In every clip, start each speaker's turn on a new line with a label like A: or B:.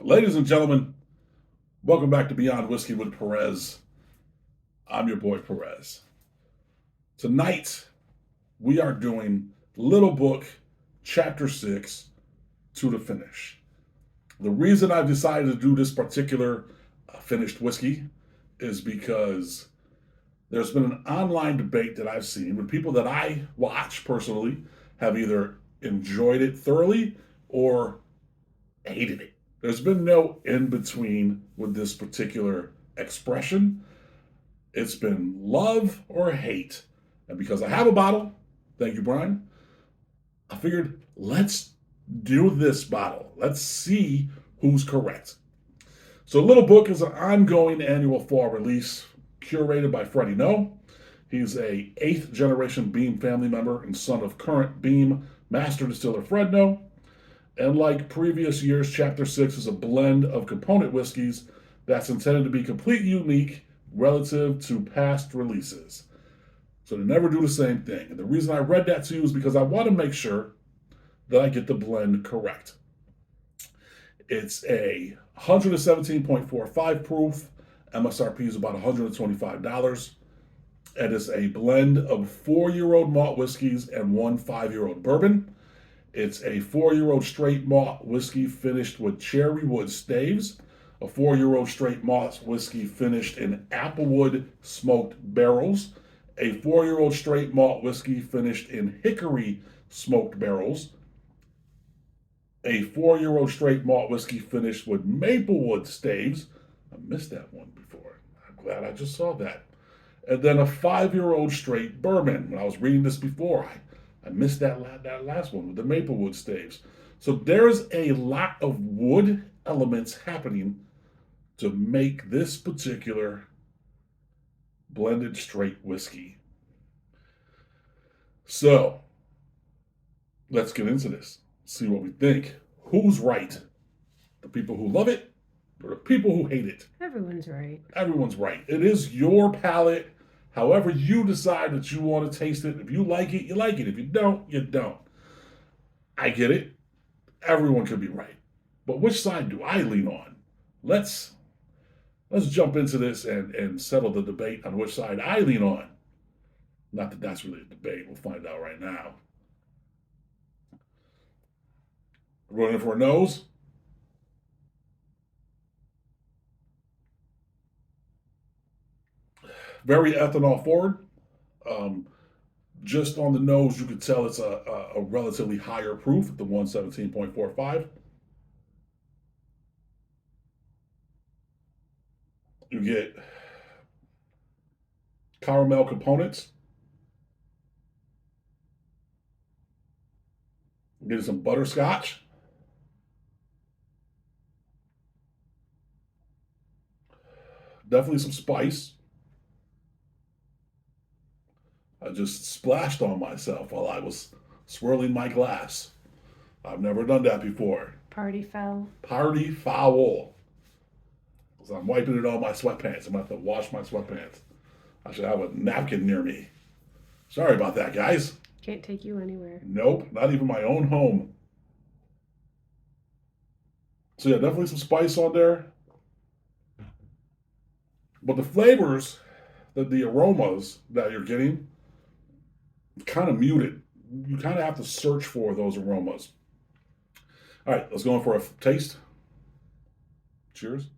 A: Ladies and gentlemen, welcome back to Beyond Whiskey with Perez. I'm your boy Perez. Tonight, we are doing Little Book Chapter 6 to the finish. The reason I've decided to do this particular finished whiskey is because there's been an online debate that I've seen with people that I watch personally have either enjoyed it thoroughly or hated it. There's been no in between with this particular expression. It's been love or hate. And because I have a bottle, thank you, Brian, I figured let's do this bottle. Let's see who's correct. So, Little Book is an ongoing annual fall release curated by Freddie No. He's a 8th generation Beam family member and son of current Beam master distiller Fred No. And like previous years, Chapter 6 is a blend of component whiskeys that's intended to be completely unique relative to past releases. So they never do the same thing. And the reason I read that to you is because I want to make sure that I get the blend correct. It's a 117.45 proof. MSRP is about $125. And it's a blend of 4-year-old malt whiskeys and one 5-year-old bourbon. It's a 4-year-old straight malt whiskey finished with cherry wood staves, a 4-year-old straight malt whiskey finished in applewood smoked barrels, a 4-year-old straight malt whiskey finished in hickory smoked barrels, a 4-year-old straight malt whiskey finished with maplewood staves. I missed that one before. I'm glad I just saw that. And then a 5-year-old straight bourbon. When I was reading this before, I missed that last one with the Maplewood staves. So there's a lot of wood elements happening to make this particular blended straight whiskey. So let's get into this. See what we think. Who's right? The people who love it or the people who hate it?
B: Everyone's right.
A: Everyone's right. It is your palate. However, you decide that you want to taste it. If you like it, you like it. If you don't, you don't. I get it. Everyone could be right. But which side do I lean on? Let's let's jump into this and settle the debate on which side I lean on. Not that that's really a debate. We'll find out right now. Running for a nose. Very ethanol forward. Um, just on the nose, you could tell it's a relatively higher proof, the 117.45. You get caramel components. You get some butterscotch. Definitely some spice. I just splashed on myself while I was swirling my glass. I've never done that before.
B: Party foul.
A: Party foul. Because I'm wiping it on my sweatpants. I'm going to have to wash my sweatpants. I should have a napkin near me. Sorry about that, guys.
B: Can't take you anywhere.
A: Nope, not even my own home. So, yeah, definitely some spice on there. But the flavors, the aromas that you're getting, kind of muted. You kind of have to search for those aromas. All right, let's go in for a taste. Cheers.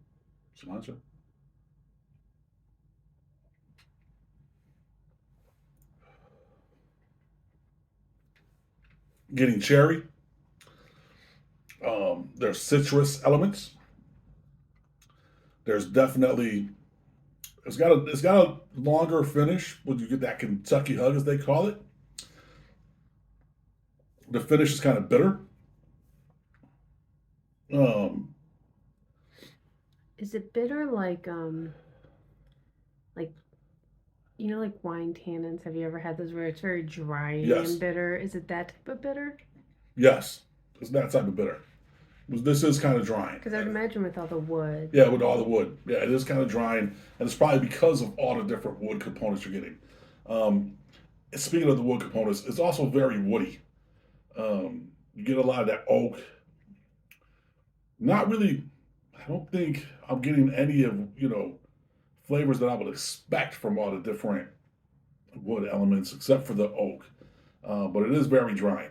A: Cilantro. Getting cherry. There's citrus elements. There's definitely it's got a longer finish when you get that Kentucky hug as they call it. The finish is kind of bitter. Um,
B: Is it bitter like like wine tannins? Have you ever had those where it's very dry and
A: yes,
B: bitter? Is it that type of bitter?
A: yes, it's that type of bitter. This is kind of drying.
B: Because I would imagine with all the wood.
A: Yeah, with all the wood. Yeah, it is kind of drying, and it's probably because of all the different wood components you're getting. Um, Speaking of the wood components, it's also very woody. You get a lot of that oak. Not really. I don't think I'm getting any of, flavors that I would expect from all the different wood elements except for the oak. But it is very dry.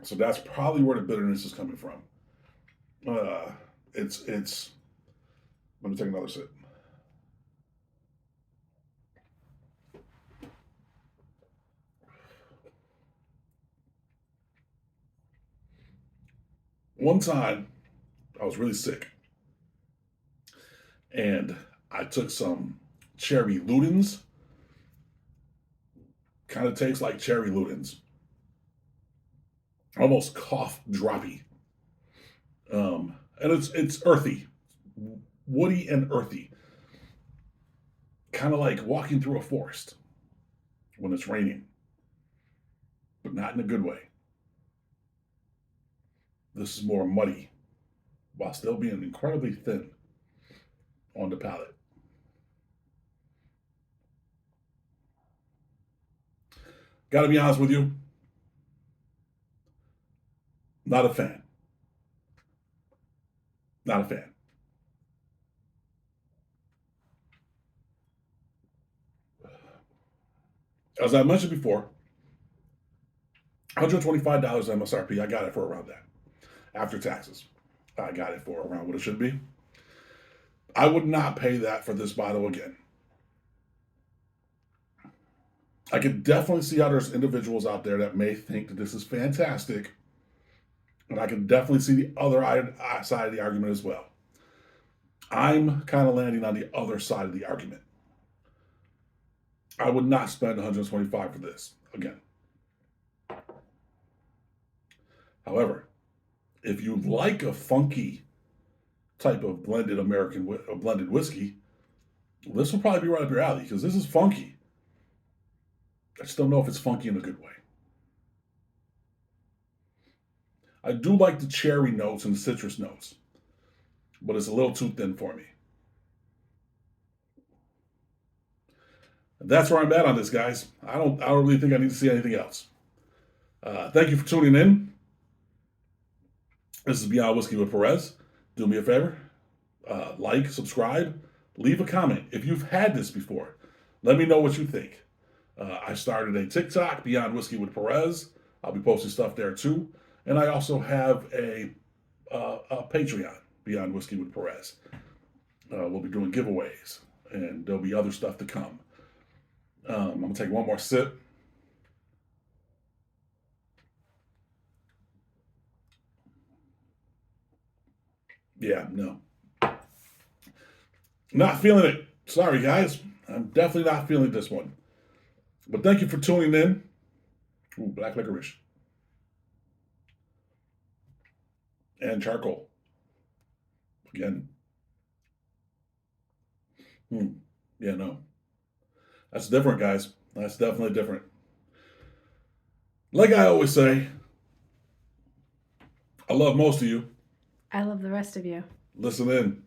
A: So that's probably where the bitterness is coming from. Uh, it's. Let me take another sip. One time, I was really sick, and I took some cherry Ludens. Kind of tastes like cherry Ludens, almost cough droppy. And it's earthy, woody and earthy, kind of like walking through a forest when it's raining, but not in a good way. This is more muddy while still being incredibly thin on the palate. Got to be honest with you, not a fan. Not a fan. As I mentioned before, $125 MSRP. I got it for around that after taxes. I got it for around what it should be. I would not pay that for this bottle again. I could definitely see how there's individuals out there that may think that this is fantastic, and I can definitely see the other side of the argument as well. I'm kind of landing on the other side of the argument. I would not spend 125 for this again. However, if you like a funky type of blended blended whiskey, this will probably be right up your alley because this is funky. I just don't know if it's funky in a good way. I do like the cherry notes and the citrus notes, but it's a little too thin for me. That's where I'm at on this, guys. I don't really think I need to see anything else. Thank you for tuning in. This is Beyond Whiskey with Perez. Do me a favor, like, subscribe, leave a comment. If you've had this before, let me know what you think. I started a TikTok, Beyond Whiskey with Perez. I'll be posting stuff there too. And I also have a Patreon, Beyond Whiskey with Perez. We'll be doing giveaways, and there'll be other stuff to come. I'm going to take one more sip. Yeah, no. Not feeling it. Sorry, guys. I'm definitely not feeling this one. But thank you for tuning in. Ooh, black licorice. And charcoal. Again. Yeah, no. That's different, guys. That's definitely different. Like I always say, I love most of you.
B: I love the rest of you.
A: Listen in.